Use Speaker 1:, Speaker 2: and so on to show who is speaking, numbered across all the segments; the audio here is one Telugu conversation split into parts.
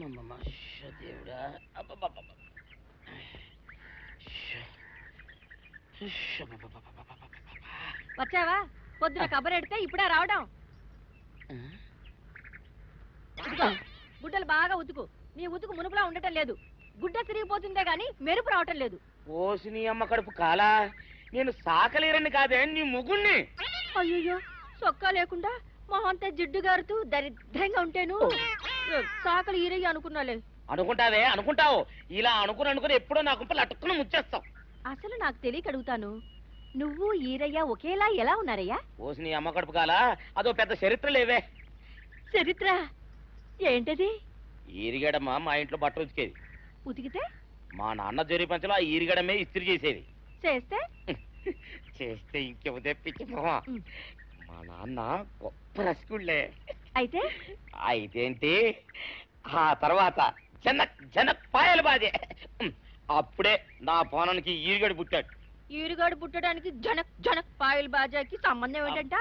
Speaker 1: దేవుడా
Speaker 2: వచ్చావా? పొద్దున కబరెడితే ఇప్పుడే రావడం. గుడ్డలు బాగా ఉతుకు. నీ ఉతుకు మునుపులా ఉండటం లేదు. గుడ్డ తిరిగిపోతుందే గాని మెరుపు రావటం లేదు.
Speaker 1: ఓసి నీ అమ్మ కడుపు కాలా, నేను సాకలేరని కాదే నీ ముగుణ్ణి.
Speaker 2: అయ్యో, సొక్కా లేకుండా మొహంతా జిడ్డు గారుతూ దరిద్రంగా ఉంటేను సాకలు ఈరయ్యి అనుకున్నాలే.
Speaker 1: అనుకుంటావే అనుకుంటావు, ఇలా అనుకుని ఎప్పుడో నా గుంపలు అటుక్కుని ముచ్చేస్తావు.
Speaker 2: అసలు నాకు తెలియక అడుగుతాను, నువ్వు ఈరయ్య ఒకేలా ఎలా ఉన్నారయ్యా?
Speaker 1: ఓసి నీ అమ్మ కడుపు కాలా, అదో పెద్ద చరిత్ర లేవే.
Speaker 2: చరిత్ర ఏంటది?
Speaker 1: ఈరిగడమ్మ మా ఇంట్లో బట్టలు ఉతికేది.
Speaker 2: ఉతికితే
Speaker 1: మా నాన్న జరి పంచలో ఆ ఈరిగడమే ఇస్త్రీ చేసేది.
Speaker 2: చేస్తే
Speaker 1: చేస్తే ఇంకెవదే పిచ్చిమా, మా నాన్న గొప్ప రసికుళ్ళే.
Speaker 2: అయితే
Speaker 1: అయితేంటి, ఆ తర్వాత జనక్ పాయలు బాధే. అప్పుడే నా పోనానికి ఈరిగడు పుట్టాడు.
Speaker 2: ఈరుగాడు పుట్టడానికి జనక్ పాయల్ బాజాకి సంబంధం ఏంటంట?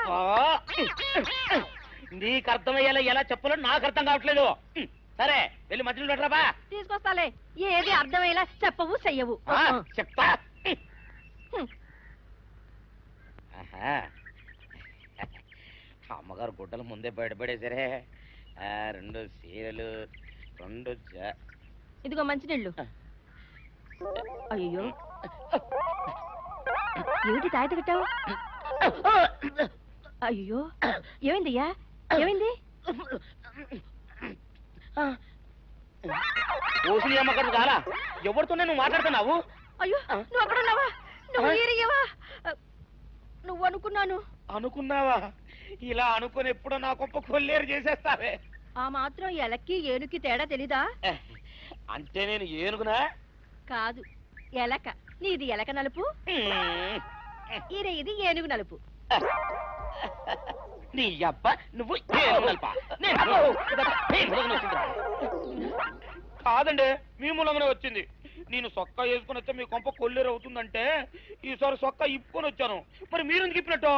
Speaker 1: నీకు అర్థమయ్యేలా ఎలా చెప్పాలో నాకు అర్థం కావట్లేదు. సరే వెళ్ళి మధ్యలో పెట్టరాబా.
Speaker 2: తీసుకొస్తాలే, ఏది అర్థమయ్యేలా చెప్పవు చెయ్యవు.
Speaker 1: చెప్తా. అమ్మగారు గుడ్డలు ముందే బయటపడేసరే. 2 చీరలు, 2
Speaker 2: ఇదిగో మంచినీళ్ళు. అయ్యో, ఏమిటి తాయిత కట్టావు? అయ్యో, ఏమైందయ్యా? ఏమైంది?
Speaker 1: ఓసిని అమ్మగారు కాలా, ఎవరితోనే నువ్వు మాట్లాడుతున్నావు?
Speaker 2: అయ్యో, నువ్వు అక్కడున్నావా? నువ్వు ఈరయ్యవా? నువ్వు అనుకున్నావా?
Speaker 1: ఇలా అనుకుని ఎప్పుడో నా గొప్ప కొల్లేరు చేసేస్తావే.
Speaker 2: ఆ మాత్రం ఎలక్కి ఏనుకి తేడా తెలీదా?
Speaker 1: అంటే నేను ఏనుగునా?
Speaker 2: కాదు, ఎలక. నీది ఎలక నలుపు, ఈరయ్యది ఏనుగు నలుపు.
Speaker 1: నీ అబ్బ నువ్వు కాదండి, మీ మూలంగానే వచ్చింది. నేను సొక్కా వేసుకుని వచ్చా మీ కొంప కొల్లేరు అవుతుందంటే ఈసారి సొక్కా ఇప్పుకొని వచ్చాను. మరి మీరెందుకు ఇప్పినట్టు?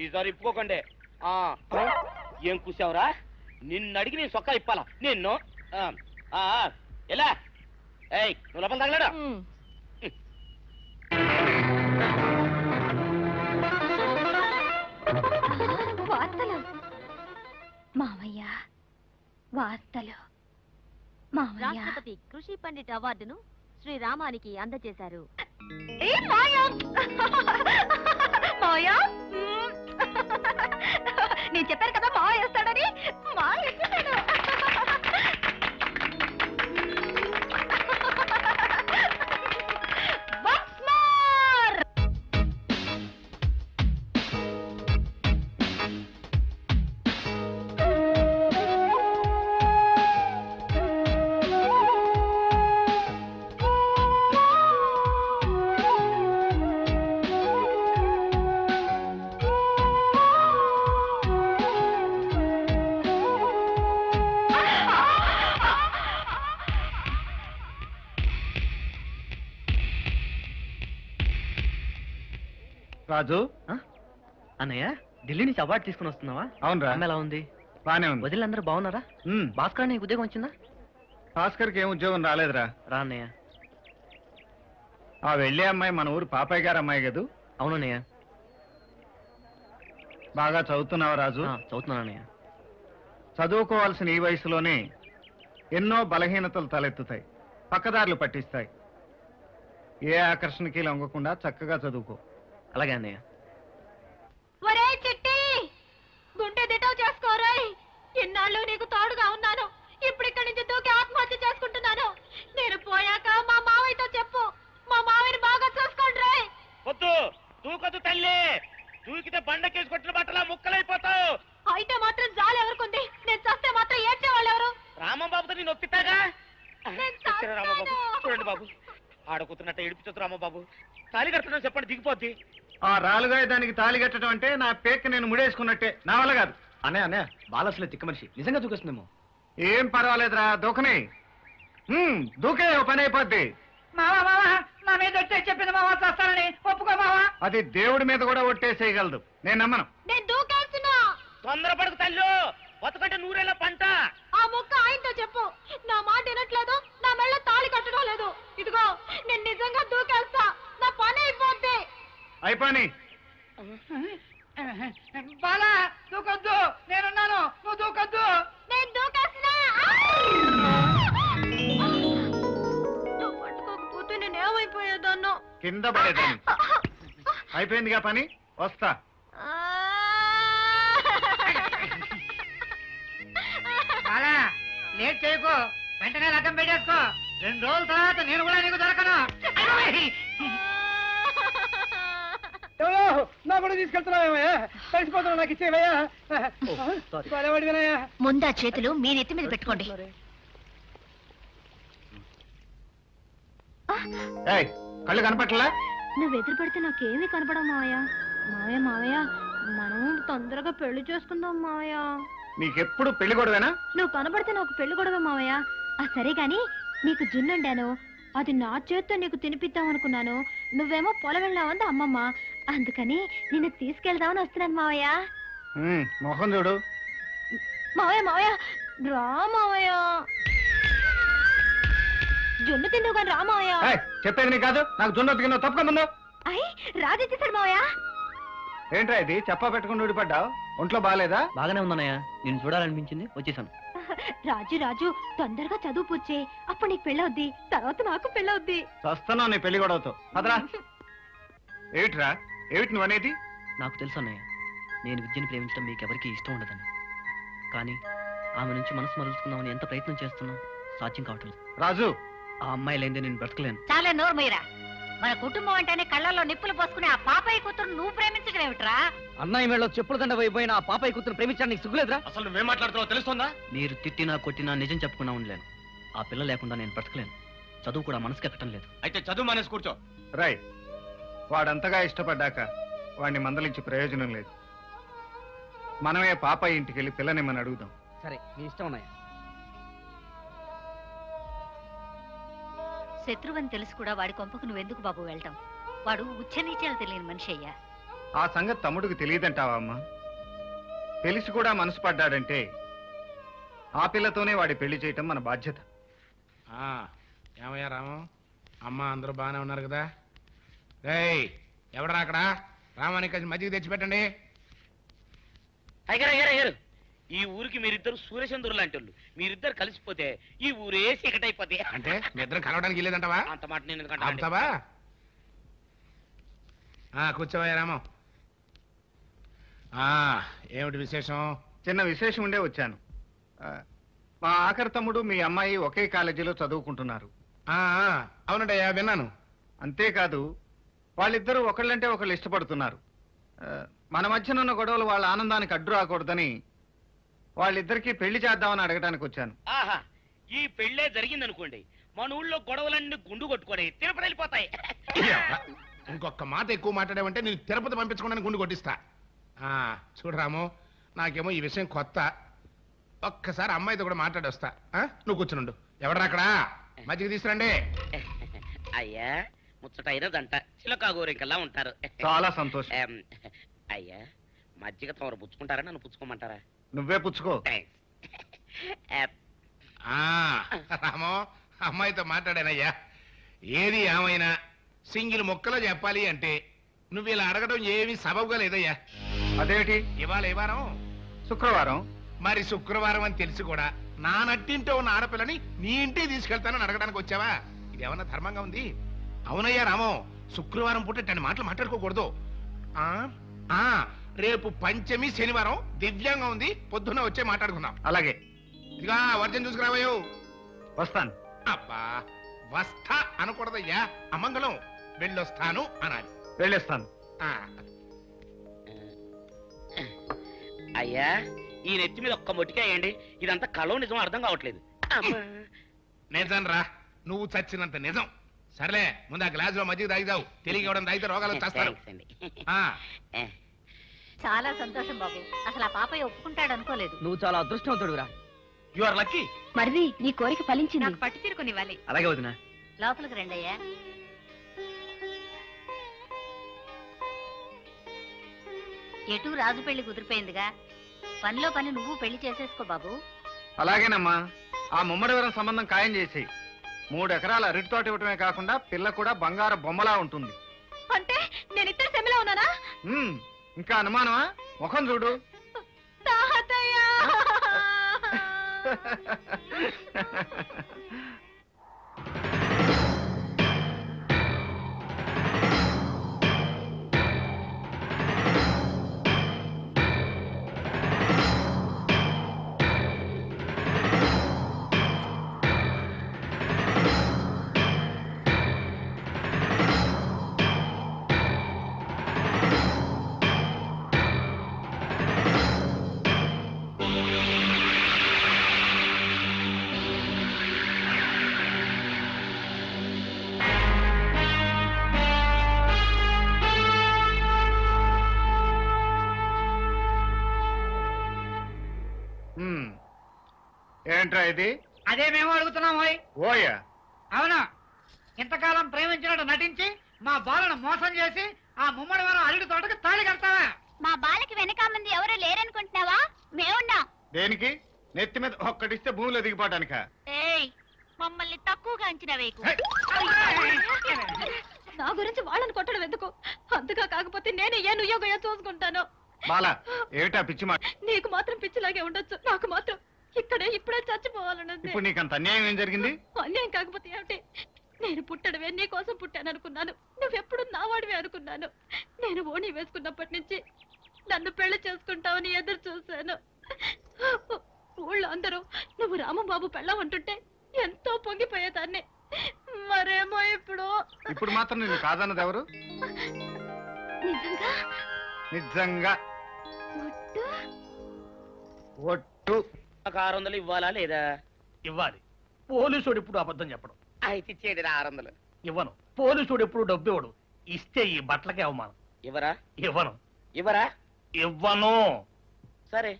Speaker 1: ఈసారి ఇప్పుకోకండి. ఏం కూసావురా? నిన్ను అడిగి నేను సొక్కా ఇప్పాలా నిన్ను? ఎలా ఏయ్, నువ్వు లోపల తగలడా?
Speaker 2: వార్తలు మామయ్య, వార్తలు మామయ్య. రాష్ట్రపతి కృషి పండిట్ అవార్డును శ్రీరామానికి అందజేశారు. నేను చెప్పాను కదా మావయ్య వేస్తాడని.
Speaker 3: రాజు,
Speaker 4: అన్నయ్య ఢిల్లీ నుంచి అవార్డు తీసుకుని వస్తున్నావా?
Speaker 3: అవునరా.
Speaker 4: ఎలా ఉంది?
Speaker 3: బానే ఉంది.
Speaker 4: వదిలిందరూ బాగున్నారా? భాస్కర్ నీకు ఉద్యోగం వచ్చిందా?
Speaker 3: భాస్కర్కి ఏం ఉద్యోగం రాలేదురా.
Speaker 4: రా అన్నయ్య.
Speaker 3: ఆ వెళ్ళే అమ్మాయి మన ఊరు పాపయ్య గారు అమ్మాయి కదూ?
Speaker 4: అవునన్నయ్య.
Speaker 3: బాగా చదువుతున్నావా రాజు?
Speaker 4: చదువుతున్నాను అన్నయ్య.
Speaker 3: చదువుకోవాల్సిన ఈ వయసులోనే ఎన్నో బలహీనతలు తలెత్తుతాయి, పక్కదారులు పట్టిస్తాయి. ఏ ఆకర్షణకి లొంగకుండా చక్కగా చదువుకో.
Speaker 4: అలాగే అన్నయ్య.
Speaker 2: ఒరే చిట్టి, గుండె దిటవు చేసుకోరాయ్. ఇన్నాళ్ళు నీకు తోడుగా ఉన్నాను, ఇప్పుడు ఇక్కడి నుంచి దూకి ఆత్మహత్య చేసుకుంటున్నాను. నేను పోయాక మా మావయ్యతో చెప్పు, మా మావయ్యని బాగా చూసుకోండి రాయ్.
Speaker 1: వద్దు, దూకదు తల్లి. దూకితే బండకేసుకొచ్చిన బట్టలా ముక్కలైపోతావు.
Speaker 2: అయితే మాత్రం జాలి ఎవరుకుంది? నేను చస్తే మాత్రం ఏడ్చే వాళ్ళు ఎవరు?
Speaker 1: రామబాబుతో నేను ఒప్పితాగా. రామబాబు చూడండి బాబు, ఆడకుతున్నట్టు ఏడిపించదు రామబాబు. తాళి కడుతున్నా చెప్పండి, దిగిపోద్ది.
Speaker 3: ఆ రాలుగా దానికి తాళి కట్టడం అంటే నా పేక నేను ముడేసుకున్నట్టే. నా వల్ల కాదు.
Speaker 4: అన్నయ్య బాలసులే తిక్క మనిషి, నిజంగా దూకేస్తుందేమో.
Speaker 3: ఏం పర్వాలేదురా, దూకని దూకే పని అయిపోద్ది.
Speaker 5: నా మీద చెప్పింది మావా, చేస్తానని ఒప్పుకో మావా.
Speaker 3: అది దేవుడి మీద కూడా ఒట్టేసేయగలదు, నేను నమ్మను.
Speaker 2: నేను దూకేస్తున్నా.
Speaker 1: తొందరపడకు తల్లు, బతుకంటే నూరేళ్ళ పంట.
Speaker 2: ఆ ముక్క ఆయనతో చెప్పు. నా మాట వినట్లేదు, నా మెళ్ళ తాళి కట్టడం లేదు. ఇదిగో నేను నిజంగా దూకేస్తా, నా పని అయిపోద్ది.
Speaker 3: అయిపోయి
Speaker 5: బాలా దూకొద్దు, నేనున్నాను, నువ్వు దూకొద్దు.
Speaker 2: నేను దూకేస్తున్నా. నువ్వు పట్టుకోకపోతే నేనేమైపోయేదాన్నో.
Speaker 3: కింద పడేదాన్ని. అయిపోయిందిగా పని, వస్తా.
Speaker 5: బాలా లేట్ చేయకు, వెంటనే లగ్గం పెట్టేసుకో. 2 రోజుల తర్వాత నేను కూడా నీకు దొరకను. నా కూడా తీసుకెళ్తున్నావయ్యా, కలిసిపోతున్నా, నాకు ఇచ్చేవయ్యా.
Speaker 2: ముందా చేతులు మీ నెత్తి మీద పెట్టుకోండి.
Speaker 3: ఏయ్, కళ్ళు కనపట్లా?
Speaker 2: నువ్వు ఎదురు పెడితే నాకేమీ కనపడవు మావయ్య. మావయ్య మావయ్య, మనం తొందరగా పెళ్లి చేసుకుందాం మావయ్య.
Speaker 3: నీకెప్పుడు పెళ్లి గొడవేనా?
Speaker 2: నువ్వు కనబడితే నాకు పెళ్లి గొడవ మావయ్య. సరే గాని నీకు జున్నుండాను, అది నా చేత్తో నీకు తినిపిద్దాం అనుకున్నాను. నువ్వేమో పొలం వెళ్ళావంది అమ్మమ్మ, అందుకని నిన్ను తీసుకెళ్దామని వస్తున్నాను మావయ్య.
Speaker 3: మొహం చూడు.
Speaker 2: మావయ్య మావయ్య, రా మావయ్య. జున్ను తిందువు కానీ రా మావయ్య.
Speaker 3: ఏయ్, చెప్పేది నీ కాదు, నాకు జున్ను తిన్నావు, తప్పక ముందు.
Speaker 2: అయ్యి రాజెచ్చేసాడు మావయ్య.
Speaker 3: ఏంట్రా ఇది, చెప్పా పెట్టుకుని ఊడిపడ్డావు? ఒంట్లో బాగాలేదా?
Speaker 4: బాగానే ఉందన్నయ్య, నేను చూడాలనిపించింది వచ్చేసాను.
Speaker 2: రాజు రాజు, తొందరగా చదువు పూర్చే, అప్పుడు నీకు పెళ్ళవుద్ది, తర్వాత నాకు పెళ్ళవుద్ది.
Speaker 3: వస్తున్నావు నీ పెళ్లి గొడవతో. పదరా. ఏమిట్రా, ఏమిటి నువ్వు అనేది?
Speaker 4: నాకు తెలుసు అన్నయ్య, నేను విద్యను ప్రేమించడం మీకెవరికీ ఇష్టం ఉండదని. కానీ ఆమె నుంచి మనసు మరల్చుకుందామని ఎంత ప్రయత్నం చేస్తున్నా సాధ్యం కావట్లేదు.
Speaker 3: రాజు,
Speaker 4: ఆ అమ్మాయి లేదే నేను బ్రతకలేను.
Speaker 2: చాలా నోరు మీరా. మన కుటుంబం అంటేనే కళ్ళల్లో నిప్పులు పోసుకుని ఆ పాపయ్య కూతురు నువ్వు ప్రేమించడం ఏమిట్రా?
Speaker 4: అన్నయ్య మేడలో చెప్పుల దండ అయిపోయిన ఆ పాపయ్య కూతురు ప్రేమించడానికి సిగ్గులేదురా?
Speaker 1: అసలు నువ్వేం మాట్లాడుతున్నావు తెలుస్తుందా?
Speaker 4: మీరు తిట్టినా కొట్టినా నిజం చెప్పుకున్నా ఉండలేను. ఆ పిల్ల లేకుండా నేను బ్రతకలేను. చదువు కూడా మనసుకి ఎక్కడం లేదు.
Speaker 1: అయితే చదువు మానేసి కూర్చో.
Speaker 3: రై, వాడంతగా ఇష్టపడ్డాక వాడిని మందలించి ప్రయోజనం లేదు. మనమే పాప ఇంటికి వెళ్ళి పిల్లనిమ్మని అడుగుదాం.
Speaker 4: సరే, నీ ఇష్టం అన్నయ్య.
Speaker 2: శత్రువని తెలుసు కూడా వాడి కొంపకు నువ్వెందుకు బాబు వెళ్ళటం? వాడు ఉచ్చనీచాలు తెలియని మనిషి అయ్యా.
Speaker 3: ఆ సంగతి తమ్ముడికి తెలియదంటావా అమ్మా? తెలిసి కూడా మనసు పడ్డాడంటే ఆ పిల్లతోనే వాడి పెళ్లి చేయటం మన బాధ్యత.
Speaker 6: ఏమయ్యా రాము, అమ్మ అందరూ బాగానే ఉన్నారు కదా? రేయ్, ఎవడరా అక్కడ? రామానికి కొంచెం మజ్జిగ తెచ్చిపెట్టండి.
Speaker 1: అయ్యారు అయ్యారు అయ్యారు, ఈ ఊరికి మీరిద్దరు సూర్యచంద్రులు లాంటి వాళ్ళు. మీరిద్దరు కలిసిపోతే ఈ ఊరే చీకటైపోతే.
Speaker 6: అంటే మీ ఇద్దరు కలవడానికి లేదంటావా?
Speaker 1: అంత మాట నేను ఎందుకంటే
Speaker 6: అంటావా? కూర్చోవయ్యా రాము. ఏమిటి విశేషం?
Speaker 3: చిన్న విశేషం ఉండే వచ్చాను. మా ఆఖరి తమ్ముడు మీ అమ్మాయి ఒకే కాలేజీలో చదువుకుంటున్నారు.
Speaker 6: అవునండయ్యా, విన్నాను.
Speaker 3: అంతేకాదు, వాళ్ళిద్దరూ ఒకళ్ళంటే ఒకళ్ళు ఇష్టపడుతున్నారు. మన మధ్యన ఉన్న గొడవలు వాళ్ళ ఆనందానికి అడ్డు రాకూడదని వాళ్ళిద్దరికీ పెళ్లి చేద్దామని అడగడానికి వచ్చాను.
Speaker 1: ఆహా, ఈ పెళ్ళే జరిగిందనుకోండి, మన ఊళ్ళో గొడవలన్నీ గుండు కొట్టుకొని తిరుపతి వెళ్ళిపోతాయి.
Speaker 6: ఇంకొక మాట ఎక్కువ మాట్లాడావంటే నేను తిరుపతి పంపించుకోవడానికి గుండు కొట్టిస్తా. చూడు రాము, నాకేమో ఈ విషయం కొత్త. ఒక్కసారి అమ్మాయితో కూడా మాట్లాడొస్తా. నువ్వు కూర్చునుండు. ఎవడరా అక్కడ? మజ్జిగ తీసుకురండి.
Speaker 1: అయ్యా, ముచ్చటైనదంట, చిలకా గోరింకల్లా ఉంటారు.
Speaker 3: చాలా సంతోషం.
Speaker 1: అయ్యా, మజ్జిగ తమరు పుచ్చుకుంటారా, నన్ను పుచ్చుకోమంటారా?
Speaker 3: నువ్వే పుచ్చుకో.
Speaker 6: రామో, అమ్మాయితో మాట్లాడానయ్యా. ఏది ఏమైనా సింగిల్ ముక్కలో చెప్పాలి అంటే నువ్వు ఇలా అడగడం ఏమీ సబబుగా లేదయ్యా.
Speaker 3: అదేమిటి?
Speaker 6: ఇవాళ ఏ వారం?
Speaker 3: శుక్రవారం.
Speaker 6: మరి శుక్రవారం అని తెలిసి కూడా నా నట్టింటో ఉన్న ఆడపిల్లని నీ ఇంటికి తీసుకెళ్తానని అడగడానికి వచ్చావా? ఇదేమన్నా ధర్మంగా ఉంది? అవునయ్యా రామో, శుక్రవారం పూట ఇట్లాంటి మాటలు మాట్లాడుకోకూడదు. రేపు పంచమి శనివారం దివ్యంగా ఉంది, పొద్దున్న వచ్చే మాట్లాడుకుందాం.
Speaker 3: అలాగే.
Speaker 6: ఇదిగా వర్జన్ చూసుకురావయ్యో.
Speaker 3: వస్తాను.
Speaker 6: అబ్బా, వస్తా అనకూడదయ్యా, అమంగళం. వెళ్ళొస్తాను అనాలి.
Speaker 3: వెళ్ళేస్తాను.
Speaker 1: అయ్యా, ఈ నెత్తి మీద ఒక్క మొట్టికాయండి, ఇదంతా కలో నిజం అర్థం కావట్లేదు.
Speaker 6: నిజం రా, నువ్వు చచ్చినంత నిజం. సర్లే, ముందు ఆ గ్లాసులో మజ్జిగ తాగిదావు. తెలియక తాగితే రోగాలు వచ్చేస్తారు.
Speaker 2: చాలా సంతోషం బాబు. అసలు ఆ పాపయ్య ఒప్పుకుంటాడు అనుకోలేదు.
Speaker 4: నువ్వు చాలా అదృష్టవంతుడురా.
Speaker 1: You are lucky.
Speaker 2: మరిది, నీ కోరిక ఫలించింది. నాకు పట్టు తీరుకునివ్వాలి.
Speaker 4: అలాగే వదినా.
Speaker 2: లోపలికి రండయ్యా. ఎటు రాజు పెళ్లి కుదిరిపోయిందిగా, పనిలో పని నువ్వు పెళ్లి చేసేసుకో బాబు.
Speaker 3: అలాగేనమ్మా, ఆ ముమ్మడివరం సంబంధం ఖాయం చేసి 3 ఎకరాల అరటి తోట ఇవ్వటమే కాకుండా పిల్ల కూడా బంగారు బొమ్మలా ఉంటుంది.
Speaker 2: అంటే నేను ఇద్దరు సెమిలా ఉన్నానా?
Speaker 3: ఇంకా అనుమానమా? ముఖం చూడు.
Speaker 2: తాతయ్య
Speaker 3: ఏంట్రా ఇది?
Speaker 5: అదే మేము అడుగుతున్నాం ఓయ్.
Speaker 3: ఓయా?
Speaker 5: అవును, ఇంతకాలం ప్రేమించినట్టు నటించి మా బాలను మోసం చేసి ఆ ముమ్మడి వారం అల్లుడి తోటకు తాళి కడతావా?
Speaker 2: మా బాలకి వెనక మంది ఎవరు లేరనుకుంటున్నావా? మేమున్నాం.
Speaker 3: దేనికి? నెత్తి మీద ఒక్కటిస్తే భూమిలో దిగిపోవటానిక?
Speaker 2: ఏయ్, మమ్మల్ని తక్కువగా అంచనా వేయకు. నా గురించి వాళ్ళని కొట్టడం ఎందుకు? అంతగా కాకపోతే నేను ఏ నుయ్యోగయో చూసుకుంటాను.
Speaker 3: బాలా, ఏమిటా పిచ్చి మాట?
Speaker 2: నీకు మాత్రం పిచ్చిలాగే ఉండొచ్చు, నాకు మాత్రం ఇప్పుడే చచ్చిపోవాలనుంది.
Speaker 3: ఇప్పుడు నీకు అంత అన్యాయం ఏం జరిగింది?
Speaker 2: అన్యాయం కాకపోతే ఏమిటి? నేను పుట్టడమే నీ కోసం పుట్టాననుకున్నాను. నువ్వెప్పుడు నా వాడివే అనుకున్నాను. నేను ఓణి వేసుకున్నప్పటి నుంచి నన్ను పెళ్లి చేసుకుంటావని ఎదురు చూశాను. ఊళ్ళో అందరూ నువ్వు రామబాబు పెళ్ళమంటుంటే ఎంతో పొంగిపోయేదాన్ని. మరేమో ఇప్పుడు
Speaker 3: మాత్రం నిన్ను కాదన్నది ఎవరు?
Speaker 2: నిజంగా
Speaker 3: నిజంగా
Speaker 2: ఒట్టు?
Speaker 3: ఒట్టు.
Speaker 1: 600 ఇవ్వాలా లేదా?
Speaker 7: ఇవ్వాలి. పోలీసుడు ఇప్పుడు అబద్ధం చెప్పడం.
Speaker 1: అయితే ఇచ్చేయండి 600.
Speaker 7: ఇవ్వను. పోలీసుడు ఎప్పుడు డబ్బు ఇవ్వడు. ఇస్తే ఈ బట్టలకే అవమానం.
Speaker 1: ఇవ్వరా?
Speaker 7: ఇవ్వను.
Speaker 1: ఇవ్వరా?
Speaker 7: ఇవ్వను.
Speaker 1: సరే.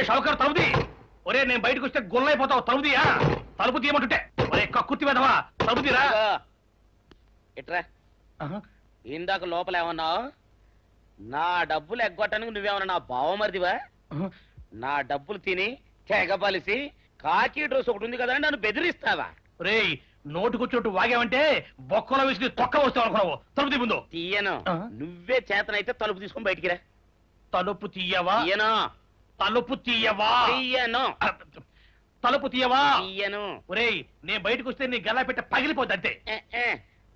Speaker 7: షౌకర్ తలుపుది. ఒరే, నేను బయటకు వస్తే గొల్లైపోతావు. తలుపుదియా? తలుపు తీయమంటుంటే ఒరే కక్కుర్తి వెదవా, తలుపు తీరా.
Speaker 1: ఇట్రా. ఇందాక లోపల ఏమన్నావు? నా డబ్బులు ఎగ్గొట్టడానికి నువ్వేమన్నా నా బావమరిదివా? నా డబ్బులు తిని తెగబలిసి కాకి డ్రెస్ ఒకటి ఉంది కదా అని నన్ను బెదిరిస్తావా?
Speaker 7: రేయ్, నోటుకొచ్చినట్టు వాగావంటే బొక్కలో వేసి తొక్క వస్తావు అనుకున్నావు. తలుపు తీ ముందు.
Speaker 1: తీయను. నువ్వే చేతనైతే తలుపు తీసుకొని బయటికి రా.
Speaker 7: తలుపు తీయవా?
Speaker 1: తీయను.
Speaker 7: తలుపు తీయవా?
Speaker 1: తీయను.
Speaker 7: తలుపు తీయవా?
Speaker 1: తీయను.
Speaker 7: ఒరేయ్, నేను బయటకు వస్తే నీ గల్లా పెట్ట పగిలిపోద్ది అంతే.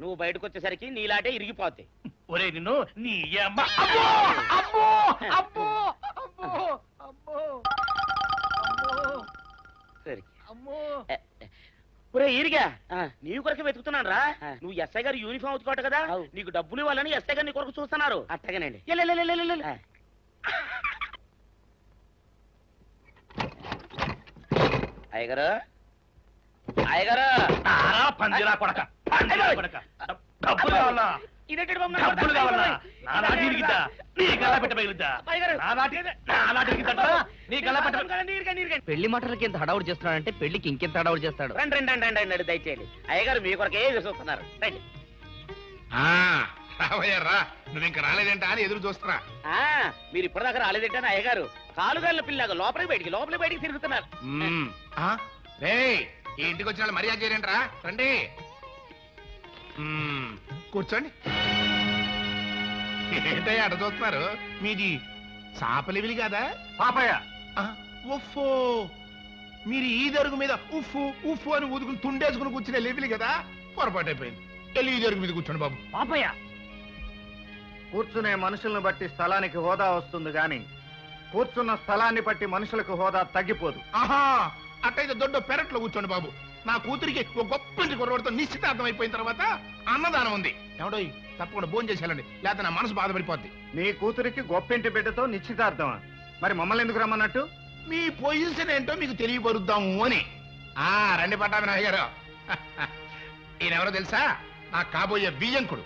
Speaker 1: నువ్వు బయటకు వచ్చేసరికి నీలాటే ఇరిగిపోతాయి.
Speaker 7: ఒరే, నిన్ను నీ అమ్మ. అబ్బో! అబ్బో! అబ్బో! అబ్బో! అబ్బో!
Speaker 1: సరే.
Speaker 7: అమ్మో!
Speaker 1: ఒరే ఇరిగా, నీ కొరకు వెతుకుతున్నాను రా. నువ్వు ఎస్ఐ గారు యూనిఫామ్ అవుతుకోట కదా, నీకు డబ్బులు ఇవ్వాలని ఎస్ఐ గారు నీ కొరకు చూస్తున్నారు. అట్టగానండి. అయ్యగారు, అయ్యగారు,
Speaker 7: నారా పందిరా కొడక, పందిరా కొడక. డబ్బులు కావాలా?
Speaker 1: ఇదేంటి బాబు?
Speaker 7: డబ్బులు కావాలా? నా నాటి ఇరిగిద్దా? నీ గల్లా పెట్ట పగిలిద్దా? నా నాటి ఇరిగిద్దా? నీ గల్లా పెట్ట.
Speaker 4: పెళ్లి మాటలకి ఎంత హడావుడు చేస్తున్నాడంటే పెళ్లికి ఇంకెంత హడావుడు చేస్తాడు.
Speaker 1: రండి రండి రండి రండి, దయచేయండి. అయ్యగారు మీ కొరకే చూస్తున్నారు. రండి.
Speaker 6: రావయ్యా రా. నువ్వు ఇంకా రాలేదంటా అని ఎదురు చూస్తున్నా.
Speaker 1: మీరు ఇప్పటిదాకా రాలేదంటే అయ్యగారు కాలుగాళ్ళ పిల్లగా లోపలికి బయటికి తిరుగుతున్నారు.
Speaker 6: రేయ్, ఈ ఇంటికి వచ్చిన వాళ్ళు మర్యాద చేయరంటరా. రండి, కూర్చోండి. ఏంటయ్యా అట చూస్తున్నారు? మీది సాపలివిలి కదా?
Speaker 3: పాపయ్య.
Speaker 6: ఉఫ్ఫో, మీరు ఈ దరుగు మీద ఉఫ్ఫు ఉఫ్ఫు అని ఊదుకుని తుండేసుకుని కూర్చునే లెవిలి కదా? పొరపాటు అయిపోయింది. వెళ్ళి ఈ దరుగు మీద కూర్చోండి బాబు.
Speaker 7: పాపయ్య,
Speaker 3: కూర్చునే మనుషులను బట్టి స్థలానికి హోదా వస్తుంది గాని కూర్చున్న స్థలాన్ని బట్టి మనుషులకు హోదా తగ్గిపోదు.
Speaker 6: ఆహా, అట్టయితే దొడ్డ పెరట్లో కూర్చోండి బాబు. నా కూతురికి ఒక గొప్పంటి కుర్రవాడితో నిశ్చితార్థం అయిపోయిన తర్వాత అన్నదానం ఉంది. ఎవడో తప్పకుండా భోజనం చేసేయాలండి, లేకపోతే నా మనసు బాధపడిపోద్ది.
Speaker 3: నీ కూతురికి గొప్పింటి బిడ్డతో నిశ్చితార్థమా? మరి మమ్మల్ని ఎందుకు రమ్మన్నట్టు?
Speaker 6: మీ పొజిషన్ ఏంటో మీకు తెలియపరుద్దాము అని. రండి పట్టాభినాయ్ గారు. ఈయనెవరో తెలుసా? నా కాబోయే బియ్యంకుడు.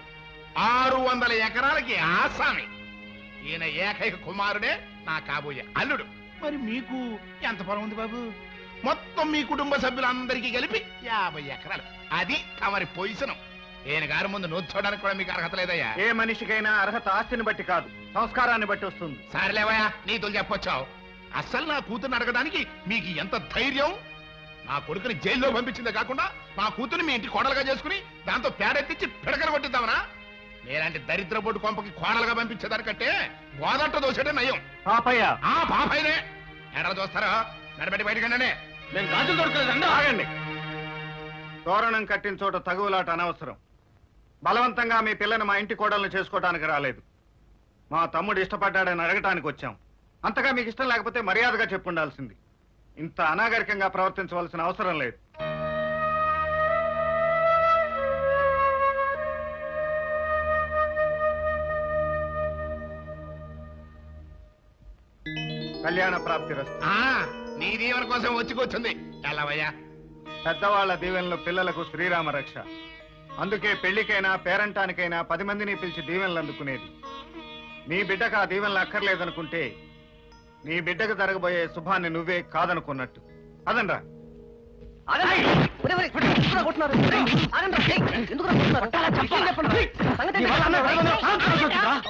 Speaker 6: 600 ఎకరాలకి ఆసామి. ఈయన ఏకైక కుమారుడే నా కాబోయే అల్లుడు. మరి మీకు ఎంత పొలం ఉంది బాబు? మొత్తం మీ కుటుంబ సభ్యులందరికీ కలిపి 50 ఎకరాలు. అది తమరి పొజిషన్. ఈయన గారి ముందు నోచుకోవడానికి కూడా మీకు అర్హత లేదయ్యా.
Speaker 3: ఏ మనిషికైనా అర్హత ఆస్తిని బట్టి కాదు, సంస్కారాన్ని బట్టి వస్తుంది.
Speaker 6: సరేలేవయ్యా, నీతులు చెప్పొచ్చావు. అసలు నా కూతుర్ని అడగడానికి మీకు ఎంత ధైర్యం? నా కొడుకుని జైల్లో పంపించిందే కాకుండా నా కూతుర్ని మీ ఇంటి కోడలుగా చేసుకుని దాంతో పేడెత్తించి పిడకలు కొట్టిద్దామనా? నేలాంటి దరిద్ర బొడ్డు కొంపకి కోడలుగా పంపించేదానికంటే గోదంట దోసేటే నయం.
Speaker 3: పాపయ్య,
Speaker 6: ఆ బాబాయినే ఎడలు చూస్తారా? నడబెట్టి బయటకండి.
Speaker 7: నేను గాజులు దొరకలేదండి.
Speaker 3: ఆగండి. తోరణం కట్టిన చోట తగువులాట అనవసరం. బలవంతంగా మీ పిల్లని మా ఇంటి కోడలను చేసుకోవడానికి రాలేదు. మా తమ్ముడు ఇష్టపడ్డాడని అడగటానికి వచ్చాం. అంతగా మీకు ఇష్టం లేకపోతే మర్యాదగా చెప్పుండాల్సింది. ఇంత అనాగరికంగా ప్రవర్తించవలసిన అవసరం లేదు. కళ్యాణ ప్రాప్తి రస్తు.
Speaker 6: నీ దీవెన కోసం వచ్చి కూర్చుంది. ఎలావయ్యా?
Speaker 3: పెద్దవాళ్ల దీవెనలు పిల్లలకు శ్రీరామ రక్ష. అందుకే పెళ్లికైనా పేరంటానికైనా 10 మందిని పిలిచి దీవెనలు అందుకునేది. నీ బిడ్డకు ఆ దీవెనలు అక్కర్లేదనుకుంటే నీ బిడ్డకు జరగబోయే శుభాన్ని నువ్వే కాదనుకున్నట్టు. అదనరా.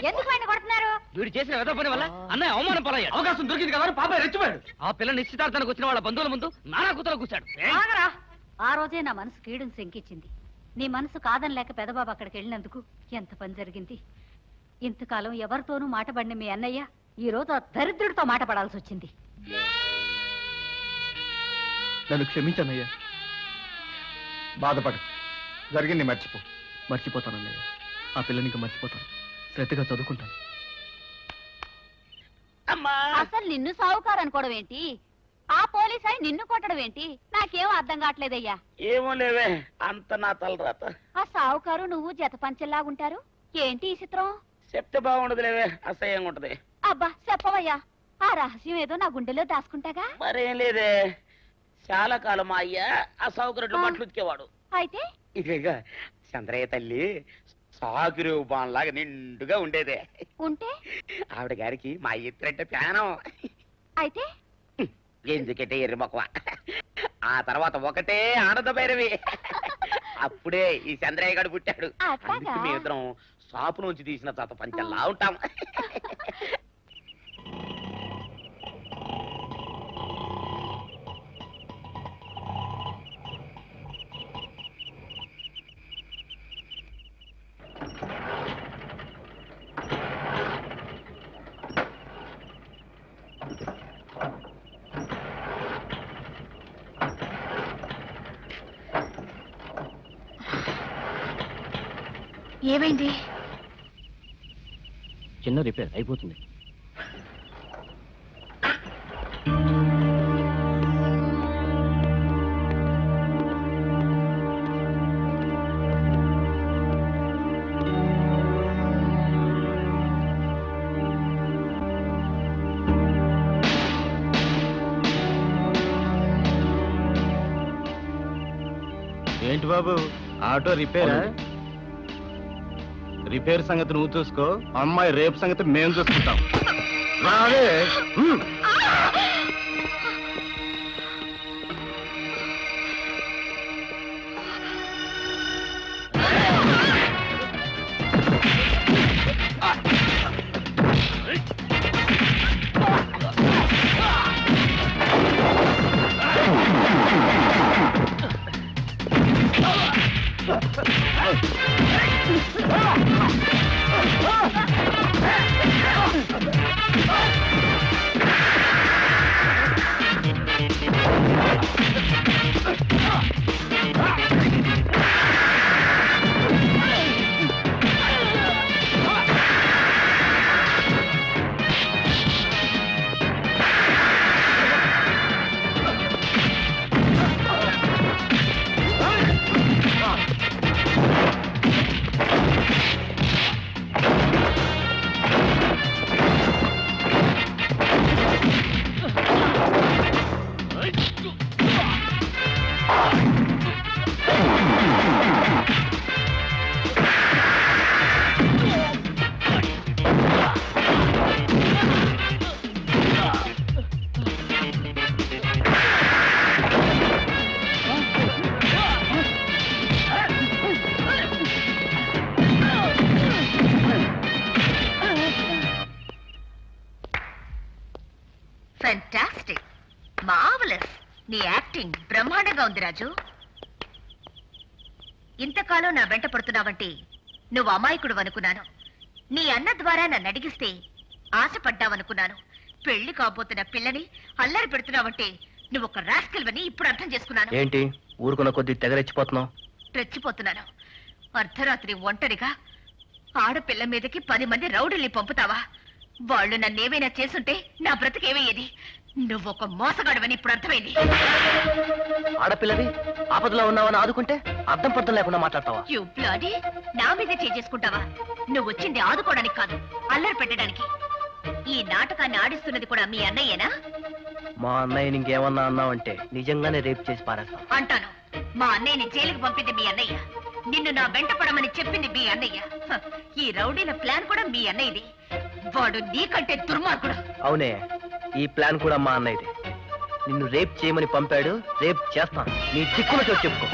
Speaker 2: ఎందుకు ఆయన కొడుతున్నారు?
Speaker 4: వీడు చేసిన వెద పని వల్ల అన్నయ్య అవమానం పాలయ్యాడు.
Speaker 7: అవకాశం దొరికింది కదా పాప రెచ్చిపోయాడు.
Speaker 4: ఆ పిల్ల నిశ్చితార్థానికి వచ్చిన వాళ్ళ బంధువుల ముందు నానా కూతురు కూర్చాడు.
Speaker 2: ఆగరా. ఆ రోజే నా మనసు కీడును శంకించింది. నీ మనసు కాదని లేక పెదబాబు అక్కడికి వెళ్ళినందుకు ఎంత పని జరిగింది. ఇంతకాలం ఎవరితోనూ మాటపడిన మీ అన్నయ్య ఈ రోజు ఆ దరిద్రుడితో మాట పడాల్సి వచ్చింది.
Speaker 4: నన్ను క్షమించన్నయ్య.
Speaker 3: బాధపడు, జరిగింది మర్చిపో.
Speaker 4: మర్చిపోతానన్నయ్య. ఆ పిల్లని ఇంకా మర్చిపోతాను. శ్రద్ధగా చదువుకుంటాను.
Speaker 2: అసలు నిన్ను సావుకారు అనుకోవడం ఏంటి? ఆ పోలీస్ అయి నిన్ను కొట్టడం ఏంటి? నాకేం అర్థం కావట్లేదయ్యా.
Speaker 1: ఏమో లేవే, అంత నా తలరాత.
Speaker 2: ఆ సావుకారు నువ్వు జత పంచెల్లాగుంటారు ఏంటి ఈ చిత్రం?
Speaker 1: చెప్తే బాగుండదు లేవే, అసహ్యంగా ఉంటది.
Speaker 2: అబ్బా చెప్పవయ్యా. ఆ రహస్యం ఏదో నా గుండెలో దాచుకుంటాగా.
Speaker 1: మరేం లేదే, చాలా కాలం మా అయ్య ఆ సౌకర్యం మట్లు ఉతికేవాడు.
Speaker 2: అయితే
Speaker 1: ఇక చంద్రయ్య తల్లి సాగురు బాన్లాగా నిండుగా ఉండేదే.
Speaker 2: ఉంటే
Speaker 1: ఆవిడ గారికి మా ఇద్దరంటే ప్యానం.
Speaker 2: అయితే
Speaker 1: ఎందుకంటే ఎర్రి మొక్కవ. ఆ తర్వాత ఒకటే ఆనంద భైరవి. అప్పుడే ఈ చంద్రయ్య గారు పుట్టాడు.
Speaker 2: అట్లాగా?
Speaker 1: అందుకే మేమిద్దరం షాపు నుంచి తీసిన తాత పంచల్లా ఉంటాం.
Speaker 2: ఏమైంది?
Speaker 4: చిన్న రిపేర్ అయిపోతుంది.
Speaker 3: ఏంటి బాబు, ఆటో రిపేరా? రిపేర్ సంగతి నువ్వు చూసుకో, అమ్మాయి రేపు సంగతి మేము చూసుకుంటాం. రావే.
Speaker 2: ఆ
Speaker 8: ఫెంటాస్టిక్, మార్వెలస్. నీ యాక్టింగ్ బ్రహ్మాండంగా ఉంది రాజు. ఇంతకాలం నా వెంట పడుతున్నావంటే నువ్వు అమాయకుడు అనుకున్నాను. నీ అన్న ద్వారా నన్ను అడిగిస్తే ఆశపడ్డావనుకున్నాను. పెళ్లి కాబోతున్న పిల్లని అల్లరి పెడుతున్నావంటే నువ్వు ఒక రాస్కల్వని ఇప్పుడు అర్థం చేసుకున్నాను.
Speaker 4: ఏంటి ఊరుకున్న కొద్ది తెగరెచ్చిపోతున్నావు?
Speaker 8: రెచ్చిపోతున్నాను. అర్ధరాత్రి ఒంటరిగా ఆడపిల్ల మీదకి 10 మంది రౌడీల్ని పంపుతావా? వాళ్ళు నన్నేమైనా చేసుంటే నా బ్రతికేమయ్యేది. నువ్వొక మోసగాడవని ఇప్పుడు అర్థమైంది.
Speaker 4: ఆడపిల్లవి ఆపదలో ఉన్నావని ఆదుకుంటే అర్థం పర్థం లేకుండా మాట్లాడతావా?
Speaker 8: యు బ్లడీ, నా మీదే చేసుకుంటావా? నువ్వు వచ్చింది ఆదుకోవడానికి కాదు, అల్లరి పెట్టడానికి. ఈ నాటకాన్ని ఆడిస్తున్నది కూడా మీ అన్నయ్యేనా?
Speaker 4: మా అన్నయ్య ఇంకేమన్నా అన్నావంటే నిజంగానే రేపు చేసి పారేస్తాం.
Speaker 8: అంటాను. మా అన్నయ్యని జైలుకు పంపింది మీ అన్నయ్య. నిన్ను నా వెంట పడమని చెప్పింది మీ అన్నయ్య. హ, ఈ రౌడీల ప్లాన్ కూడా మీ అన్నయ్యది. వాడు నీకంటే దుర్మార్గుడు.
Speaker 4: అవునే, ఈ ప్లాన్ కూడా మా అన్నయ్యది. నిన్ను రేప్ చేయమని పంపాడు, రేప్ చేస్తాను. నీ దిక్కున చోటు చెప్పుకో.